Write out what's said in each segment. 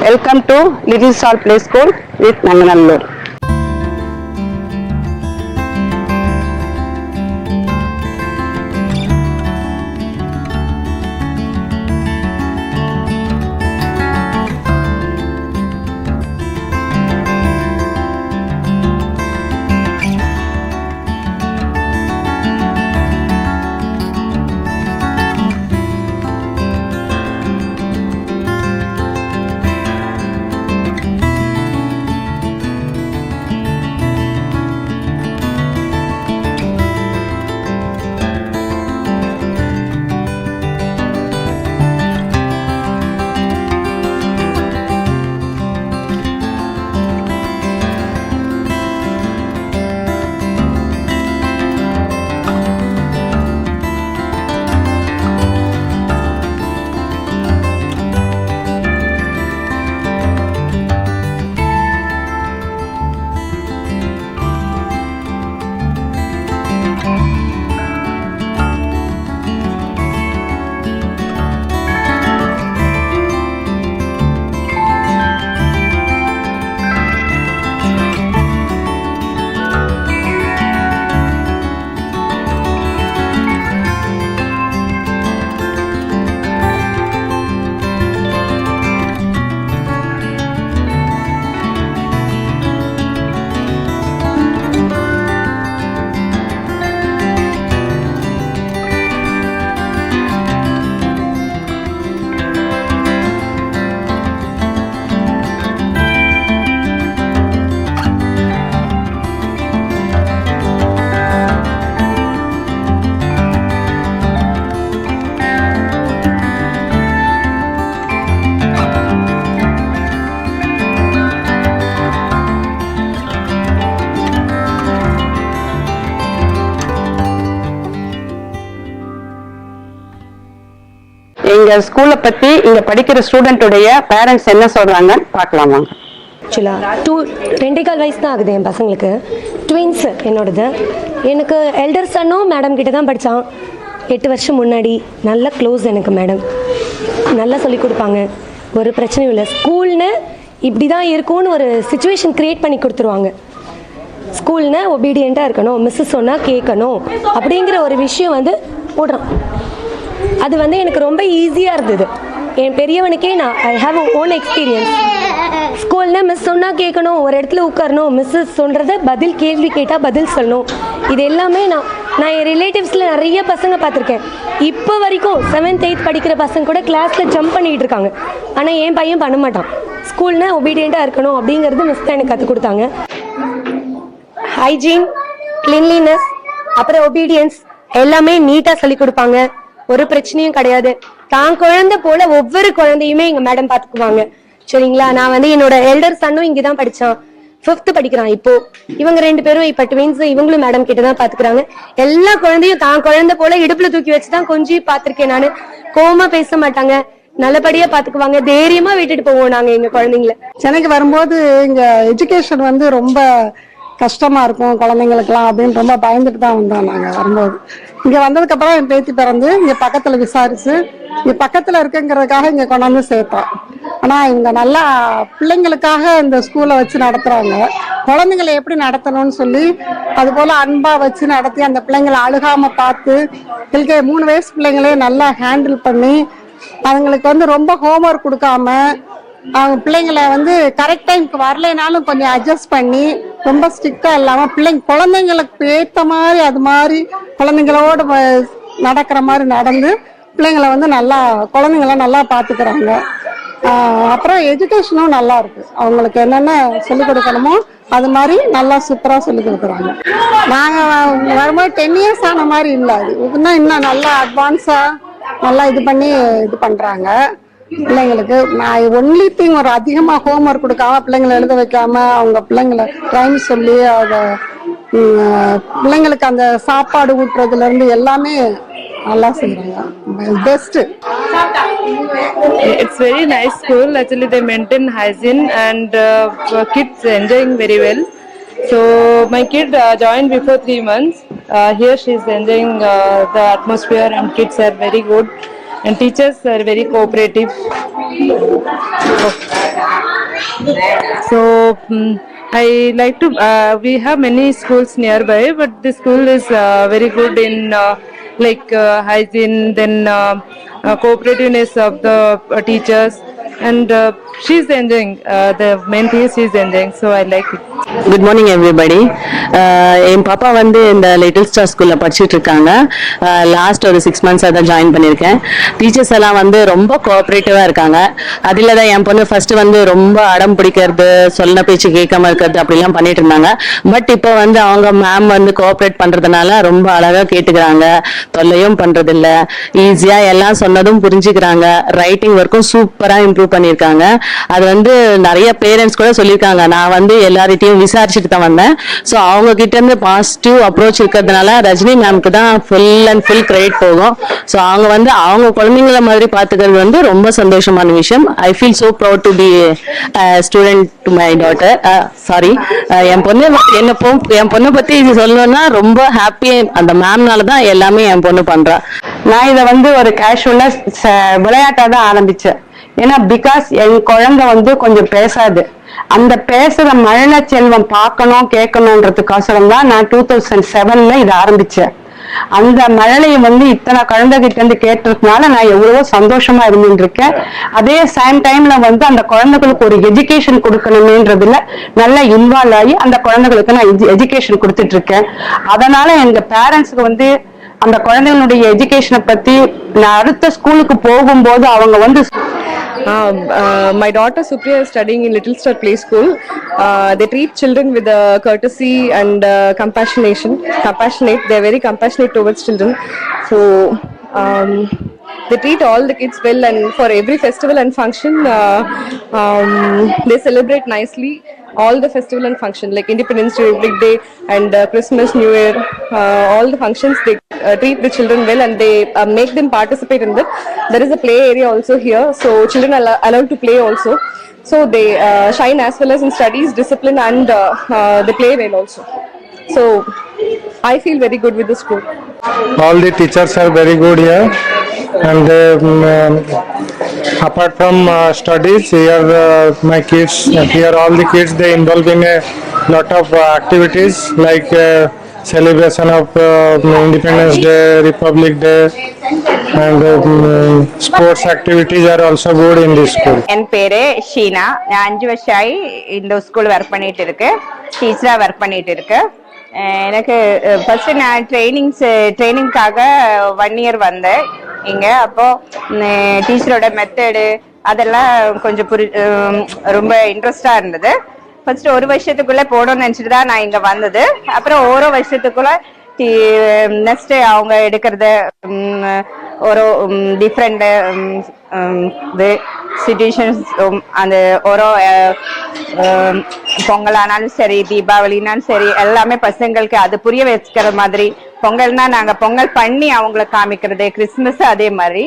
Welcome to Little Star Play School with Nanganallur. எங்க ஸ்கூல்ல பத்தி இங்க படிக்கிற ஸ்டூடெண்டோடைய பேரண்ட்ஸ் என்ன சொல்றாங்கன்னு பார்க்கலாமா? ஆக்சுவலாக 2.25 வயசு தான் ஆகுது என் பசங்களுக்கு. ட்வின்ஸு என்னோடது. எனக்கு எல்டர் சன்னும் மேடம் கிட்ட தான் படித்தான் 8 வருஷம் முன்னாடி. நல்ல க்ளோஸ் எனக்கு மேடம், நல்லா சொல்லிக் கொடுப்பாங்க, ஒரு பிரச்சனையும் இல்லை. ஸ்கூல்னு இப்படி தான் இருக்கும்னு ஒரு சுச்சுவேஷன் க்ரியேட் பண்ணி கொடுத்துருவாங்க. ஸ்கூல்னு ஒபீடியண்ட்டாக இருக்கணும், மிஸ்ஸஸ் சொன்னால் கேட்கணும் அப்படிங்கிற ஒரு விஷயம் வந்து போடுறான். அது வந்து எனக்கு ரொம்ப ஈஸியாக இருந்தது. என் பெரியவனுக்கே நான் ஐ ஹாவ் ஓன் எக்ஸ்பீரியன்ஸ். ஸ்கூல்னா மிஸ் சொன்னால் கேட்கணும், ஒரு இடத்துல உட்காரணும், மிஸ்ஸஸ் சொல்கிறத பதில், கேள்வி கேட்டால் பதில் சொல்லணும். இது எல்லாமே நான் என் ரிலேட்டிவ்ஸில் நிறைய பசங்க பார்த்துருக்கேன். இப்போ வரைக்கும் 7th 8th படிக்கிற பசங்க கூட கிளாஸில் ஜம்ப் பண்ணிகிட்டு இருக்காங்க. ஆனால் என் பையன் பண்ண மாட்டான். ஸ்கூல்னா ஒபீடியண்ட்டாக இருக்கணும் அப்படிங்கிறது மிஸ் தான் எனக்கு கற்றுக் கொடுத்தாங்க. ஹைஜீன், கிளீன்லினஸ், அப்புறம் ஒபீடியன்ஸ் எல்லாமே நீட்டாக சொல்லிக் கொடுப்பாங்க. ஒரு பிரச்சனையும் கிடையாது. தான் குழந்தை போல ஒவ்வொரு குழந்தையுமே எங்க மேடம் பாத்துக்குவாங்க. சரிங்களா? நான் வந்து என்னோட எல்டர் சன்னும் இங்கதான் படிச்சான், 5th படிக்கிறான் இப்போ. இவங்க 2 பேரும் இப்ப ட்வின்ஸ், இவங்களும் மேடம் கிட்டதான் பாத்துக்கிறாங்க. எல்லா குழந்தையும் தான் குழந்தை போல இடுப்புல தூக்கி வச்சுதான் கொஞ்சம் பாத்திருக்கேன் நானு. கோவமா பேச மாட்டாங்க, நல்லபடியா பாத்துக்குவாங்க. தைரியமா விட்டுட்டு போவோம் நாங்க எங்க குழந்தைங்கள. சென்னைக்கு வரும்போது இங்க எஜுகேஷன் வந்து ரொம்ப கஷ்டமா இருக்கும் குழந்தைங்களுக்குலாம் அப்படின்னு ரொம்ப பயந்துட்டு தான் வந்தோம் நாங்க வரும்போது. இங்க வந்ததுக்கு அப்புறம் என் பேத்தி பிறந்து இங்க பக்கத்துல விசாரிச்சு இங்க பக்கத்துல இருக்குங்கிறதுக்காக இங்க கொண்டாந்து சேர்த்தோம். ஆனா இவங்க நல்லா பிள்ளைங்களுக்காக இந்த ஸ்கூலை வச்சு நடத்துறாங்க. குழந்தைங்களை எப்படி நடத்தணும்னு சொல்லி அது போல அன்பா வச்சு நடத்தி அந்த பிள்ளைங்களை அழுகாம பார்த்து 3 வயசு பிள்ளைங்களே நல்லா ஹேண்டில் பண்ணி அவங்களுக்கு வந்து ரொம்ப ஹோம்ஒர்க் கொடுக்காம அவங்க பிள்ளைங்களை வந்து கரெக்ட் டைமுக்கு வரலைனாலும் கொஞ்சம் அட்ஜஸ்ட் பண்ணி ரொம்ப ஸ்ட்ரிக்டா இல்லாம குழந்தைங்களுக்கு ஏற்ற மாதிரி அது மாதிரி குழந்தைங்களோட நடக்கிற மாதிரி நடந்து பிள்ளைங்களை வந்து நல்லா குழந்தைங்கள நல்லா பாத்துக்கிறாங்க. அப்புறம் எஜுகேஷனும் நல்லா இருக்கு. அவங்களுக்கு என்னென்ன சொல்லிக் கொடுக்கணுமோ அது மாதிரி நல்லா சூப்பரா சொல்லிக் கொடுக்குறாங்க. நாங்க வரும்போது 10 இயர்ஸ் ஆன மாதிரி இல்லை, அது இன்னும் நல்லா அட்வான்ஸா நல்லா இது பண்ணி இது பண்றாங்க பிள்ளைங்களுக்கு. நான் ஒன்லி திங் ஒரு அதிகமா ஹோம்ஒர்க் கொடுக்காம பிள்ளைங்களை எழுத வைக்காம அவங்க பிள்ளைங்களை டைம் சொல்லி அதை பிள்ளைங்களுக்கு அந்த சாப்பாடு ஊட்டுறதுல இருந்து எல்லாமே நல்லா செய்றாங்க. Best. It's very nice school. Actually, they maintain hygiene and kids enjoying very well. So my kid joined before 3 months. Here she is enjoying the atmosphere and kids are very good and teachers are very cooperative. So I like to. We have many schools nearby, but this school is very good in hygiene, then cooperativeness of the teachers, and she's enjoying. The main thing is she's enjoying, so I like it. Good morning everybody. என் பாப்பா வந்து இந்த little star ஸ்கூலில் படிச்சுட்டு இருக்காங்க. Last ஒரு 6 months தான் join பண்ணியிருக்கேன். டீச்சர்ஸ் எல்லாம் வந்து ரொம்ப கோஆப்ரேட்டிவாக இருக்காங்க. அதில் தான் என் பொண்ணு ஃபர்ஸ்ட் வந்து ரொம்ப அடம் பிடிக்கிறது, சொன்ன பேச்சு கேட்காம இருக்கிறது அப்படிலாம் பண்ணிட்டு இருந்தாங்க. பட் இப்போ வந்து அவங்க மேம் வந்து கோஆப்ரேட் பண்ணுறதுனால ரொம்ப அழகாக கேட்டுக்கிறாங்க, தொல்லையும் பண்ணுறதில்ல, ஈஸியாக எல்லாம் சொன்னதும் புரிஞ்சுக்கிறாங்க. ரைட்டிங் ஒர்க்கும் சூப்பராக இம்ப்ரூவ் பண்ணியிருக்காங்க. அது வந்து நிறைய பேரண்ட்ஸ் கூட சொல்லியிருக்காங்க. நான் வந்து எல்லார்கிட்டையும் விசாரிச்சுட்டு தான் வந்தேன். ஸோ அவங்க கிட்ட இருந்து பாசிட்டிவ் அப்ரோச் இருக்கிறதுனால ரஜினி மேம்க்கு தான் ஃபுல் அண்ட் ஃபுல் கிரெடிட் போகும். ஸோ அவங்க வந்து அவங்க குழந்தைங்கள மாதிரி பார்த்துக்கிறது வந்து ரொம்ப சந்தோஷமான விஷயம். I feel so proud to be student to my daughter. Sorry, என் பொண்ணை பத்தி இது சொல்லணும்னா ரொம்ப ஹாப்பி. அந்த மேம்னால தான் எல்லாமே என் பொண்ணு பண்றா. நான் இதை வந்து ஒரு கேஷுவலா விளையாட்டா தான் ஆரம்பிச்சேன். ஏன்னா பிகாஸ் என் குழந்தை வந்து கொஞ்சம் பேசாது. அந்த பேசுற மழலை செல்வம் பார்க்கணும் கேட்கணுன்றதுக்கோசரம் தான் நான் 2007 இதை ஆரம்பிச்சேன். அந்த மழலையை வந்து இத்தனை குழந்தைகிட்ட இருந்து கேட்டதுனால நான் எவ்வளவோ சந்தோஷமா இருந்துட்டு இருக்கேன். அதே சேம் டைம்ல வந்து அந்த குழந்தைகளுக்கு ஒரு எஜுகேஷன் கொடுக்கணுமேன்றதுல நல்லா இன்வால்வ் ஆகி அந்த குழந்தைகளுக்கு நான் எஜுகேஷன் கொடுத்துட்டு இருக்கேன். அதனால எங்க பேரண்ட்ஸுக்கு வந்து அந்த குழந்தைகளுடைய எஜுகேஷனை பத்தி நான் அடுத்த ஸ்கூலுக்கு போகும்போது அவங்க வந்து my daughter Supriya is studying in Little Star Play School. They treat children with courtesy and compassionate. They're very compassionate towards children. So they treat all the kids well, and for every festival and function they celebrate nicely all the festival and function like Independence Day, Republic Day, and Christmas, New Year. All the functions they treat the children well, and they make them participate in that. There is a play area also here, so children are allowed to play also. So they shine as well as in studies, discipline, and they play well also. So I feel very good with the school. All the teachers are very good here, and apart from studies, here my kids, here all the kids, they involve in a lot of activities like celebration of Independence Day, Republic Day, and sports activities are also good in this school. என் பேரு ஷீனா. நான் 5 வருஷமாயி இந்த school work பண்ணிட்டு இருக்கேன், டீச்சரா work பண்ணிட்டு இருக்கேன். எனக்கு first நான் ட்ரைனிங்காக 1 year வந்தேன் இங்க. அப்போ டீச்சரோட மெத்தடு அதெல்லாம் கொஞ்சம் ரொம்ப இன்ட்ரெஸ்டா இருந்தது. ஃபர்ஸ்ட் 1 வருஷத்துக்குள்ள போடணும்னு நினைச்சிட்டு தான் நான் இங்க வந்தது. அப்புறம் ஒரு வருஷத்துக்குள்ள நெக்ஸ்ட் அவங்க எடுக்கிறது ஒரு டிஃப்ரெண்ட் சிச்சுவேஷன்ஸ், அந்த ஒரு பொங்கலானாலும் சரி, தீபாவளினாலும் சரி, எல்லாமே பசங்களுக்கு அது புரிய வச்சுக்கிற மாதிரி. பொங்கல்னா நாங்கள் பொங்கல் பண்ணி அவங்கள காமிக்கிறது, கிறிஸ்மஸ் அதே மாதிரி.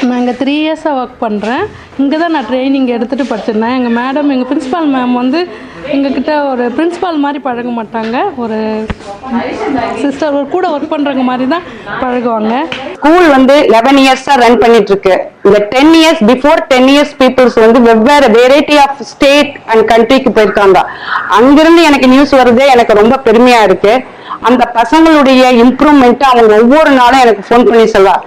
நான் இங்கே 3 years ஒர்க் பண்ணுறேன். இங்கே தான் நான் ட்ரைனிங் எடுத்துகிட்டு படிச்சிருந்தேன். எங்கள் மேடம், எங்கள் பிரின்ஸிபால் மேம் வந்து எங்ககிட்ட ஒரு பிரின்ஸிபால் மாதிரி பழக மாட்டாங்க, ஒரு சிஸ்டர், ஒரு கூட ஒர்க் பண்ணுறவங்க மாதிரி தான் பழகுவாங்க. ஸ்கூல் வந்து 11 years ரன் பண்ணிட்டு இருக்கு. இந்த 10 years பிஃபோர் 10 years பீப்புள்ஸ் வந்து வெவ்வேறு வெரைட்டி ஆஃப் ஸ்டேட் அண்ட் கண்ட்ரிக்கு போயிருக்காங்க. அங்கிருந்து எனக்கு நியூஸ் வருது, எனக்கு ரொம்ப பெருமையா இருக்கு. அந்த பசங்களுடைய இம்ப்ரூவ்மெண்ட் அவங்க ஒவ்வொரு நாளும் எனக்கு ஃபோன் பண்ணி சொல்லுவா.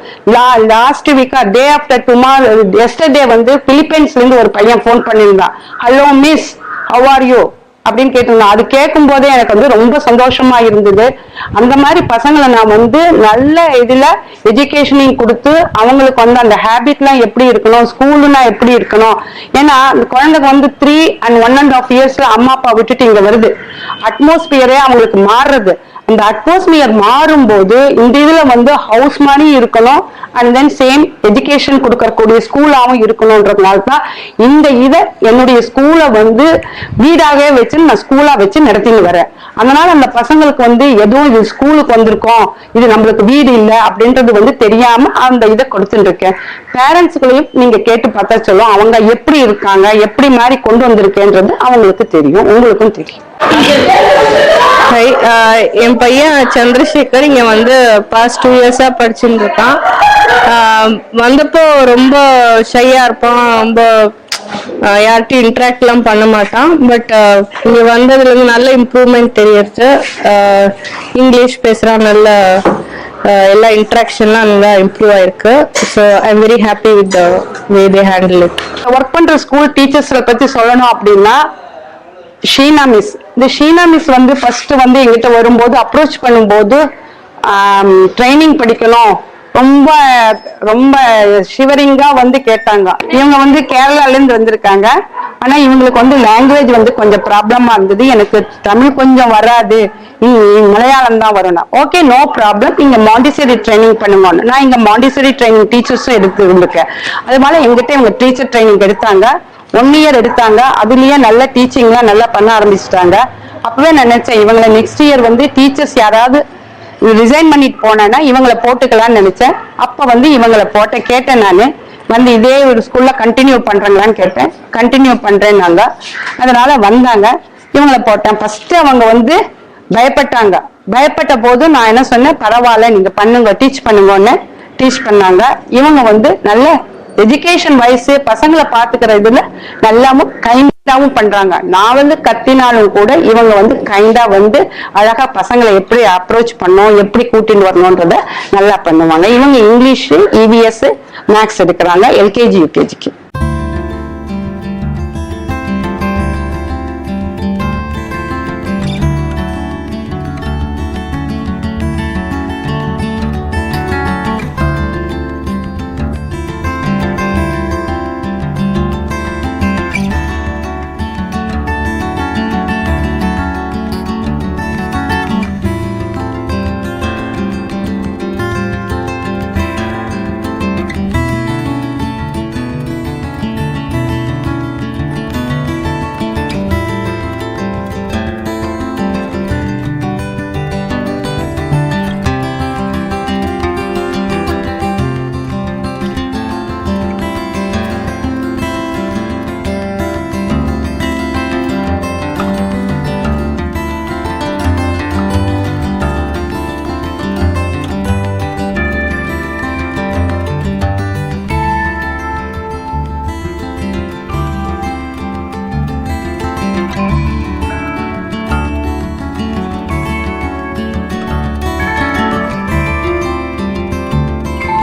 லாஸ்ட் வீக்கா டே ஆஃப்டர் டுமாரோ எஸ்டர்டே வந்து பிலிப்பைன்ஸ்ல இருந்து ஒரு பையன் ஃபோன் பண்ணியிருந்தான். Hello miss, how are you அப்படின்னு கேட்டிருந்தான். அது கேட்கும் போதே எனக்கு வந்து ரொம்ப சந்தோஷமா இருந்தது. அந்த மாதிரி பசங்களை நான் வந்து நல்ல இதுல எஜுகேஷனையும் கொடுத்து அவங்களுக்கு வந்து அந்த ஹேபிட்லாம் எப்படி இருக்கணும், ஸ்கூலுனா எப்படி இருக்கணும். ஏன்னா அந்த குழந்தைக்கு வந்து 3 and 1.5 years அம்மா அப்பா விட்டுட்டு இங்க வருது. அட்மாஸ்பியரே அவங்களுக்கு மாறுறது. அந்த அட்மாஸ்பியர் மாறும்போது இந்த இதுல வந்து ஹவுஸ் மாதிரி இருக்கணும், அண்ட் தென் சேம் எஜுகேஷன் கொடுக்கக்கூடிய ஸ்கூலாகவும் இருக்கணும்ன்றதுனால தான் இந்த இதை என்னுடைய ஸ்கூலை வந்து வீடாகவே வச்சு நான் ஸ்கூலா வச்சு நடத்தின்னு வரேன். அதனால அந்த பசங்களுக்கு வந்து எதுவும் இது ஸ்கூலுக்கு வந்திருக்கோம், இது நம்மளுக்கு வீடு இல்லை அப்படின்றது வந்து தெரியாம அந்த இதை கொடுத்துட்டு இருக்கேன். பேரண்ட்ஸுகளையும் நீங்க கேட்டு பார்த்தா சொல்லும், அவங்க எப்படி இருக்காங்க, எப்படி மாதிரி கொண்டு வந்திருக்கேன்றது அவங்களுக்கு தெரியும், உங்களுக்கும் தெரியும். என் பையன் சந்திரசேகர் இங்க வந்து பாஸ்ட் 2 years படிச்சுட்டு இருக்கான். வந்தப்போ ரொம்ப ஷையா இருப்பான், ரொம்ப யார்கிட்டையும் இன்ட்ராக்ட்லாம் பண்ண மாட்டான். பட் இங்கே வந்ததுலேருந்து நல்ல இம்ப்ரூவ்மெண்ட் தெரியுது. இங்கிலீஷ் பேசுகிறான், நல்ல எல்லா இன்ட்ராக்ஷன்லாம் நல்லா இம்ப்ரூவ் ஆயிருக்கு. So I am very happy with the way they handle it. Work பண்ற ஸ்கூல் டீச்சர்ஸை பத்தி சொல்லணும் அப்படின்னா ஷீனா மிஸ். இந்த ஷீனா மிஸ் வந்து ஃபர்ஸ்ட் வந்து எங்கிட்ட வரும்போது அப்ரோச் பண்ணும்போது ட்ரைனிங் படிக்கணும் ரொம்ப ரொம்ப ஷிவரிங்கா வந்து கேட்டாங்க. இவங்க வந்து கேரளால இருந்து வந்திருக்காங்க. ஆனா இவங்களுக்கு வந்து லாங்குவேஜ் வந்து கொஞ்சம் ப்ராப்ளமா இருந்தது. எனக்கு தமிழ் கொஞ்சம் வராது, மலையாளம் தான் வரணும். ஓகே, நோ ப்ராப்ளம், நீங்க மாண்டிசரி ட்ரைனிங் பண்ணுங்க. நான் இங்க மாண்டிசரி ட்ரைனிங் டீச்சர்ஸும் இருக்கேன். அதனால எங்கிட்ட இவங்க டீச்சர் ட்ரைனிங் எடுத்தாங்க. 1 year எடுத்தாங்க. அதுலயே நல்ல டீச்சிங்லாம் நல்லா பண்ண ஆரம்பிச்சிட்டாங்க. அப்பவே நான் நினைச்சேன் இவங்களை நெக்ஸ்ட் இயர் வந்து டீச்சர்ஸ் யாராவது ரிசைன் பண்ணிட்டு போனேன்னா இவங்களை போட்டுக்கலாம்னு நினைச்சேன். அப்ப வந்து இவங்களை கேட்டேன். நான் வந்து இதே ஒரு ஸ்கூல்ல கண்டினியூ பண்றாங்களான்னு கேட்டேன். கண்டினியூ பண்றேன்னாங்க. அதனால வந்தாங்க, இவங்களை போட்டேன். ஃபர்ஸ்ட் அவங்க வந்து பயப்பட்டாங்க. பயப்பட்ட போது நான் என்ன சொன்னேன், பரவாயில்ல நீங்க பண்ணுங்க, டீச் பண்ணுங்கன்னு டீச் பண்ணாங்க. இவங்க வந்து நல்ல எஜுகேஷன் வைஸ் பசங்களை பாத்துக்கிற இதுல நல்லாவும் கைண்டாவும் பண்றாங்க. நான் வந்து கத்தினாலும் கூட இவங்க வந்து கைண்டா வந்து அழகா பசங்களை எப்படி அப்ரோச் பண்ணோம், எப்படி கூட்டிட்டு வரணும்ன்றத நல்லா பண்ணுவாங்க. இவங்க இங்கிலீஷ், EVS, மேக்ஸ் எடுக்கிறாங்க LKG UKGக்கு.